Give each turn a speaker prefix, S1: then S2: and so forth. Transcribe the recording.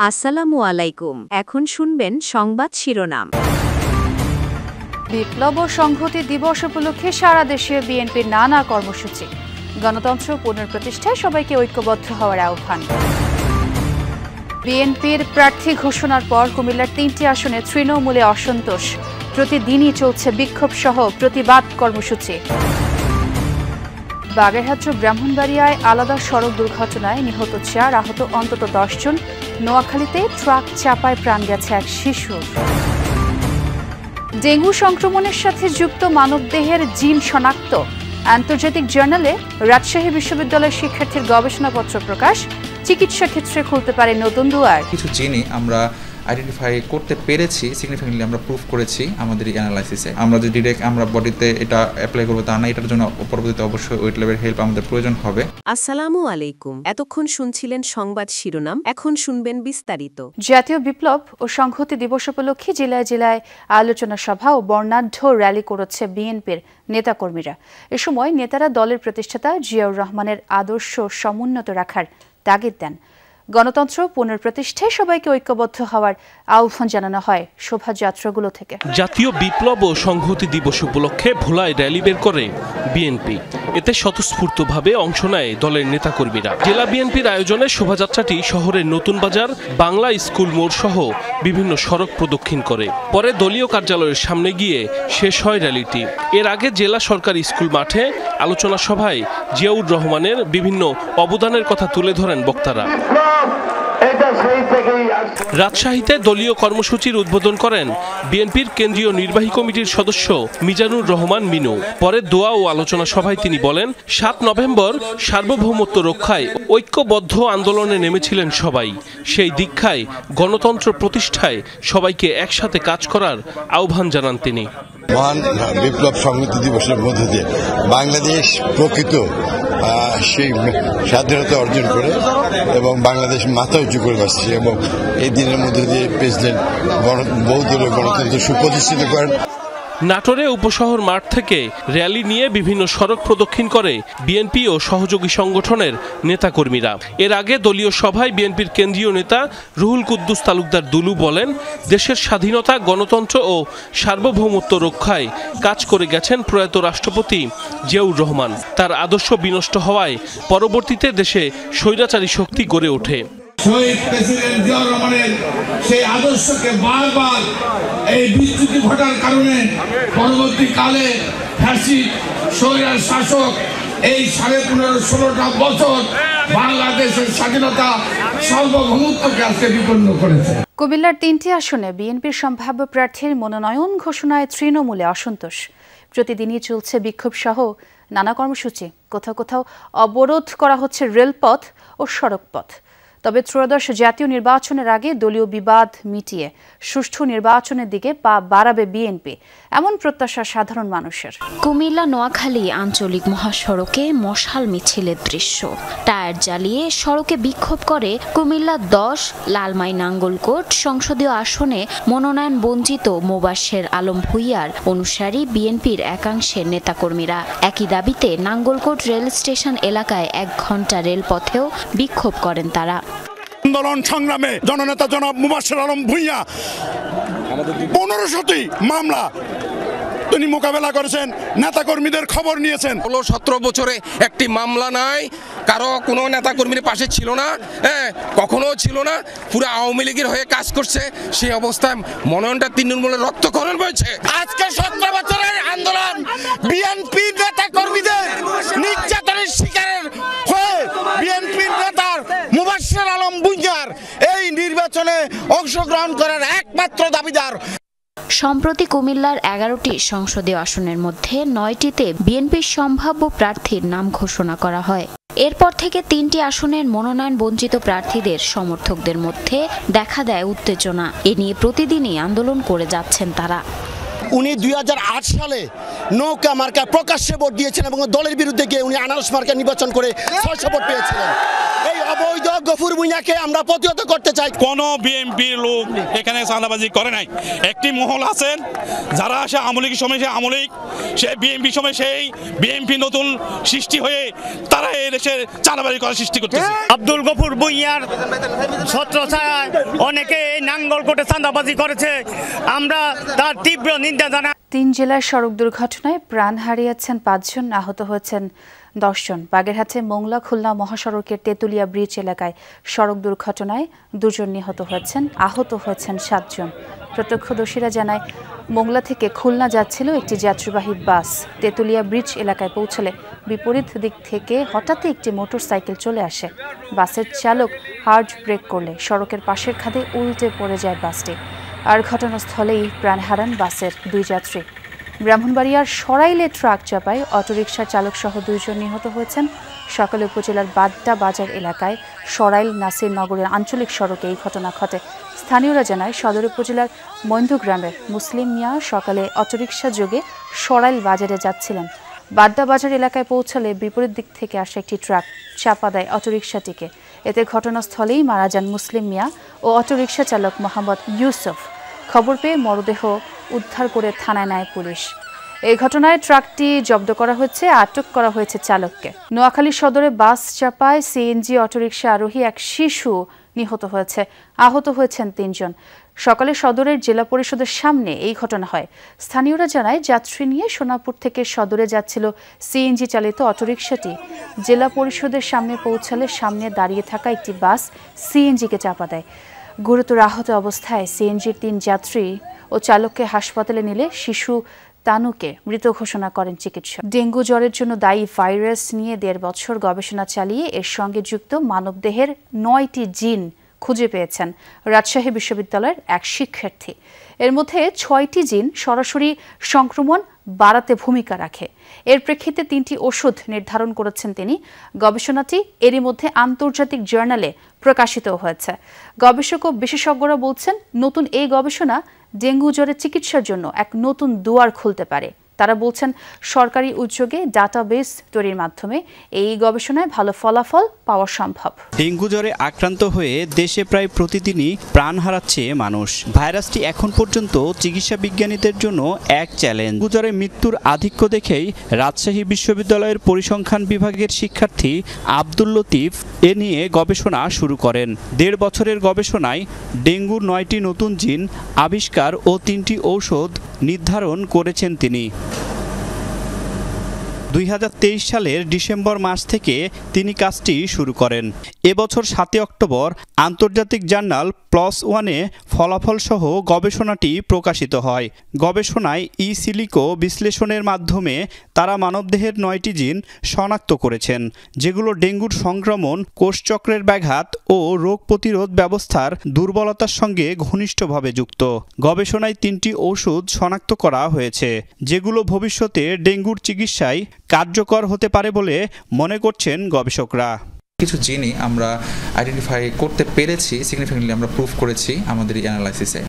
S1: আসসালামু আলাইকুম। এখন শুনবেন সংবাদ শিরোনাম।
S2: বিপ্লব ও সংহতি দিবস উপলক্ষে সারা দেশে বিএনপির নানা কর্মসূচি। গণতন্ত্র পুনঃপ্রতিষ্ঠায় সবাইকে ঐক্যবদ্ধ হওয়ার আহ্বান। বিএনপির প্রার্থী ঘোষণার পর কুমিল্লার ৩টি আসনে তৃণমূলে অসন্তোষ। প্রতিদিনই চলছে বিক্ষোভ সহ প্রতিবাদ কর্মসূচি। বাগেরহাট ও ব্রাহ্মণবাড়িয়ায় আলাদা সড়ক দুর্ঘটনায় নিহত ৪, আহত অন্তত ১০ জন। নোয়াখালীতে ট্রাক চাপায় প্রাণ গেছে এক শিশুর। ডেঙ্গু সংক্রমণের সাথে যুক্ত মানবদেহের জিন শনাক্ত। আন্তর্জাতিক জার্নালে রাজশাহী বিশ্ববিদ্যালয়ের শিক্ষার্থীর গবেষণাপত্র প্রকাশ। চিকিৎসা ক্ষেত্রে খুলতে পারে নতুন দুয়ার।
S3: কিছু জিনই আমরা আইডেন্টিফাই করতে পেরেছি, সিগনিফিকেন্টলি আমরা প্রুফ করেছি আমাদের এই অ্যানালাইসিসে। আমরা যে ডিরেক্ট আমরা বডিতে এটা অ্যাপ্লাই করবো তা না, এটার জন্য পরবর্তীতে অবশ্যই ওয়েট ল্যাবের হেল্প আমাদের প্রয়োজন হবে।
S1: আসসালামু আলাইকুম। এতক্ষণ শুনছিলেন সংবাদ শিরোনাম, এখন শুনবেন বিস্তারিত।
S2: জাতীয় বিপ্লব ও সংহতি দিবস উপলক্ষে জেলায় জেলায় আলোচনা সভা ও বর্ণাঢ্য র্যালি করেছে বিএনপির নেতাকর্মীরা। এ সময় নেতারা দলের প্রতিষ্ঠাতা জিয়াউর রহমানের আদর্শ সমুন্নত রাখার তাগিদ দেন। গণতন্ত্র পুনঃপ্রতিষ্ঠায় সবাইকে ঐক্যবদ্ধ হওয়ার আহ্বান জানানো হয় শোভাযাত্রাগুলো থেকে।
S4: জাতীয় বিপ্লব ও সংহতি দিবস উপলক্ষে ভোলায় র্যালি বের করে বিএনপি। এতে স্বতঃস্ফূর্তভাবে অংশ নেয় দলের নেতাকর্মীরা। জেলা বিএনপির আয়োজনে শোভাযাত্রাটি শহরের নতুন বাজার, বাংলা স্কুল মোড় সহ বিভিন্ন সড়ক প্রদক্ষিণ করে। পরে দলীয় কার্যালয়ের সামনে গিয়ে শেষ হয় র্যালিটি। এর আগে জেলা সরকারি স্কুল মাঠে আলোচনা সভায় জিয়াউর রহমানের বিভিন্ন অবদানের কথা তুলে ধরেন বক্তারা। রাজশাহীতে দলীয় কর্মসূচির উদ্বোধন করেন বিএনপির কেন্দ্রীয় নির্বাহী কমিটির সদস্য মিজানুর রহমান মিনু। পরে দোয়া ও আলোচনা সভায় তিনি বলেন, ৭ নভেম্বর সার্বভৌমত্ব রক্ষায় ঐক্যবদ্ধ আন্দোলনে নেমেছিলেন সবাই। সেই দীক্ষায় গণতন্ত্র প্রতিষ্ঠায় সবাইকে একসাথে কাজ করার আহ্বান জানান তিনি।
S5: মহান বিপ্লব সংহতি দিবসের মধ্যে দিয়ে বাংলাদেশ প্রকৃত সেই স্বাধীনতা অর্জন করে এবং বাংলাদেশ মাথা উঁচু করে বসছে এবং এই দিনের মধ্যে দিয়ে প্রেসিডেন্ট বহুদলীয় গণতন্ত্র সুপ্রতিষ্ঠিত করেন।
S4: নাটোরে উপশহর মাঠ থেকে র্যালি নিয়ে বিভিন্ন সড়ক প্রদক্ষিণ করে বিএনপি ও সহযোগী সংগঠনের নেতাকর্মীরা। এর আগে দলীয় সভায় বিএনপির কেন্দ্রীয় নেতা রুহুল কুদ্দুস তালুকদার দুলু বলেন, দেশের স্বাধীনতা, গণতন্ত্র ও সার্বভৌমত্ব রক্ষায় কাজ করে গেছেন প্রয়াত রাষ্ট্রপতি জিয়াউর রহমান। তার আদর্শ বিনষ্ট হওয়ায় পরবর্তীতে দেশে স্বৈরাচারী শক্তি গড়ে ওঠে।
S6: শহীদ প্রেসিডেন্ট জিয়াউর রহমানের সেই আদর্শকে বারবার এই বিচ্যুতি ঘটার কারণে পরবর্তীকালে ফ্যাসিস্ট স্বৈরার শাসক এই 15-16টা বছর বাংলাদেশের স্বাধীনতা সার্বভৌমত্বকে আজকে বিপন্ন করেছে।
S2: কুমিল্লার 3টি আসনে বিএনপির সম্ভাব্য প্রার্থীর মনোনয়ন ঘোষণায় তৃণমূলে অসন্তোষ। প্রতিদিনই চলছে বিক্ষোভ সহ নানা কর্মসূচি। কোথাও কোথাও অবরোধ করা হচ্ছে রেলপথ ও সড়কপথ। তবে ত্রয়োদশ জাতীয় নির্বাচনের আগে দলীয় বিবাদ মিটিয়ে সুষ্ঠু নির্বাচনের দিকে পা বাড়াবে বিএনপি, এমন প্রত্যাশা সাধারণ মানুষের।
S7: কুমিল্লা নোয়াখালী আঞ্চলিক মহাসড়কে মশাল মিছিলের দৃশ্য। টায়ার জ্বালিয়ে সড়কে বিক্ষোভ করে কুমিল্লা 10 লালমাই নাঙ্গলকোট সংসদীয় আসনে মনোনয়ন বঞ্চিত মোবাশ্বের আলম ভূঁইয়ার অনুসারী বিএনপির একাংশের নেতাকর্মীরা। একই দাবিতে নাঙ্গলকোট রেল স্টেশন এলাকায় 1 ঘণ্টা রেলপথেও বিক্ষোভ করেন তারা।
S8: আন্দোলন সংগ্রামে জননেতা জনাব মোবাশ্বের আলম ভূঁইয়া 1500টি মামলা তিনি মোকাবেলা করেছেন, নেতাকর্মীদের খবর নিয়েছেন।
S9: 17 বছরে একটি মামলা নাই, কারো কোনো নেতাকর্মীর পাশে ছিল না, কখনো ছিল না, পুরো আওয়ামী লীগের হয়ে কাজ করছে। সেই অবস্থায় মনোনয়নটা তৃণমূলের রক্তক্ষরণ হয়েছে।
S8: আজকে 17 বছরের আন্দোলন বিএনপি নেতাকর্মীদের নির্যাতনের শিকারের হয়ে বিএনপির নেতার মোবাশ্বের আলম ভূঁইয়ার এই নির্বাচনে অংশগ্রহণ করার একমাত্র দাবিদার।
S7: সম্প্রতি কুমিল্লার 11টি সংসদীয় আসনের মধ্যে 9টিতে বিএনপির সম্ভাব্য প্রার্থীর নাম ঘোষণা করা হয়। এরপর থেকে 3টি আসনের মনোনয়ন বঞ্চিত প্রার্থীদের সমর্থকদের মধ্যে দেখা দেয় উত্তেজনা। এ নিয়ে প্রতিদিনই আন্দোলন করে যাচ্ছেন তারা।
S8: উনি 2008 সালে নৌকা মার্কা প্রকাশ্যে ভোট দিয়েছেন এবং দলের বিরুদ্ধে গিয়ে উনি আনারস মার্কা নির্বাচন করে 600 ভোট পেয়েছিলেন। এই অবৈধ গফুর ভূঁইয়াকে আমরা প্রতিহত করতে চাই। কোন বিএনপির লোক এখানে চাঁদাবাজি করে নাই। একটি মহল আছেন যারা আসে আমলিক সময়, সে আমলিক, সে বিএনপি সময় সেই বিএনপি নতুন সৃষ্টি হয়ে তারা এই দেশের চাঁদাবাজি করার সৃষ্টি করতেছে।
S10: আব্দুল গফুর ভূঁইয়ার ছত্রছায়ায় অনেকে এই নাঙ্গলকোটে চাঁদাবাজি করেছে, আমরা তার তীব্র নিন্দা জানাই।
S2: 3 জেলার সড়ক দুর্ঘটনায় প্রাণ হারিয়েছেন 5 জন, আহত হয়েছেন 10 জন। বাগেরহাটে মোংলা খুলনা মহাসড়কের তেতুলিয়া ব্রিজ এলাকায় সড়ক দুর্ঘটনায় 2 জন নিহত হয়েছেন, আহত হয়েছেন 7 জন। প্রত্যক্ষদর্শীরা জানায়, মোংলা থেকে খুলনা যাচ্ছিল একটি যাত্রীবাহী বাস। তেতুলিয়া ব্রিজ এলাকায় পৌঁছলে বিপরীত দিক থেকে হঠাৎই একটি মোটরসাইকেল চলে আসে। বাসের চালক হার্ড ব্রেক করলে সড়কের পাশের খাদে উল্টে পড়ে যায় বাসটি, আর ঘটনাস্থলেই প্রাণ হারান বাসের 2 যাত্রী। ব্রাহ্মণবাড়িয়ার সরাইলে ট্রাক চাপায় অটোরিকশার চালক সহ 2 জন নিহত হয়েছেন। সকালে উপজেলার বাড্ডা বাজার এলাকায় সরাইল নাসির নগরের আঞ্চলিক সড়কে এই ঘটনা ঘটে। স্থানীয়রা জানায়, সদর উপজেলার মৈন্দু গ্রামের মুসলিম মিয়া সকালে অটোরিকশা যোগে সরাইল বাজারে যাচ্ছিলেন। বাড্ডা বাজার এলাকায় পৌঁছালে বিপরীত দিক থেকে আসা একটি ট্রাক চাপা দেয় অটোরিকশাটিকে। এতে ঘটনাস্থলেই মারা যান মুসলিম মিয়া ও অটোরিকশা চালক মোহাম্মদ ইউসুফ। খবর পেয়ে মরদেহ উদ্ধার করে থানায় নেয় পুলিশ। এই ঘটনায় ট্রাকটি জব্দ করা হয়েছে, আটক করা হয়েছে চালককে। নোয়াখালী সদরে বাস চাপায় সিএনজি অটোরিকশা আরোহী এক শিশু নিহত হয়েছে, আহত হয়েছেন 3 জন। সকালে সদরের জেলা পরিষদের সামনে এই ঘটনা হয়। স্থানীয়রা জানায়, যাত্রী নিয়ে সোনাপুর থেকে সদরে যাচ্ছিল সিএনজি চালিত অটোরিকশাটি। জেলা পরিষদের সামনে পৌঁছালে সামনে দাঁড়িয়ে থাকা একটি বাস সিএনজিকে চাপা দেয়। গুরুতর আহত অবস্থায় সিএনজির 3 যাত্রী ও চালককে হাসপাতালে নিলে শিশু তানুকে মৃত ঘোষণা করেন চিকিৎসক। ডেঙ্গু জ্বরের জন্য দায়ী ভাইরাস নিয়ে 1.5 বছর গবেষণা চালিয়ে এর সঙ্গে যুক্ত মানবদেহের 9টি জিন খুঁজে পেয়েছেন রাজশাহী বিশ্ববিদ্যালয়ের এক শিক্ষার্থী। এর মধ্যে 6টি জিন সরাসরি সংক্রমণ বাড়াতে ভূমিকা রাখে। এর প্রেক্ষিতে 3টি ওষুধ নির্ধারণ করেছেন তিনি। গবেষণাটি এরই মধ্যে আন্তর্জাতিক জার্নালে প্রকাশিত হয়েছে। গবেষক ও বিশেষজ্ঞরা বলছেন, নতুন এই গবেষণা ডেঙ্গু জ্বরের চিকিৎসার জন্য এক নতুন দুয়ার খুলতে পারে। তারা বলছেন, সরকারি উদ্যোগে ডাটাবেস তৈরির মাধ্যমে এই গবেষণায় ভালো ফলাফল পাওয়া সম্ভব।
S11: ডেঙ্গু জ্বরে আক্রান্ত হয়ে দেশে প্রায় প্রতিদিনই প্রাণ হারাচ্ছে মানুষ। ভাইরাসটি এখন পর্যন্ত চিকিৎসা বিজ্ঞানীদের জন্য এক চ্যালেঞ্জ। ডেঙ্গু জ্বরে মৃত্যুর আধিক্য দেখেই রাজশাহী বিশ্ববিদ্যালয়ের পরিসংখ্যান বিভাগের শিক্ষার্থী আব্দুল লতিফ এ নিয়ে গবেষণা শুরু করেন। 1.5 বছরের গবেষণায় ডেঙ্গুর 9টি নতুন জিন আবিষ্কার ও 3টি ঔষধ নির্ধারণ করেছেন তিনি। 2023 সালের ডিসেম্বর মাস থেকে তিনি কাজটি শুরু করেন। এবছর 7 অক্টোবর আন্তর্জাতিক জার্নাল PLOS ONE-এ ফলাফলসহ গবেষণাটি প্রকাশিত হয়। গবেষণায় সিলিকো বিশ্লেষণের মাধ্যমে তারা মানবদেহের 9টি জিন শনাক্ত করেছেন, যেগুলো ডেঙ্গুর সংক্রমণ, কোষচক্রের ব্যাঘাত ও রোগ প্রতিরোধ ব্যবস্থার দুর্বলতার সঙ্গে ঘনিষ্ঠভাবে যুক্ত। গবেষণায় 3টি ঔষধ শনাক্ত করা হয়েছে, যেগুলো ভবিষ্যতে ডেঙ্গুর চিকিৎসায় কার্যকর হতে পারে বলে মনে করছেন গবেষকরা।
S3: কিছু জিনই আমরা আইডেন্টিফাই করতে পেরেছি, সিগনিফিকেন্টলি আমরা প্রুফ করেছি আমাদের অ্যানালাইসিসে।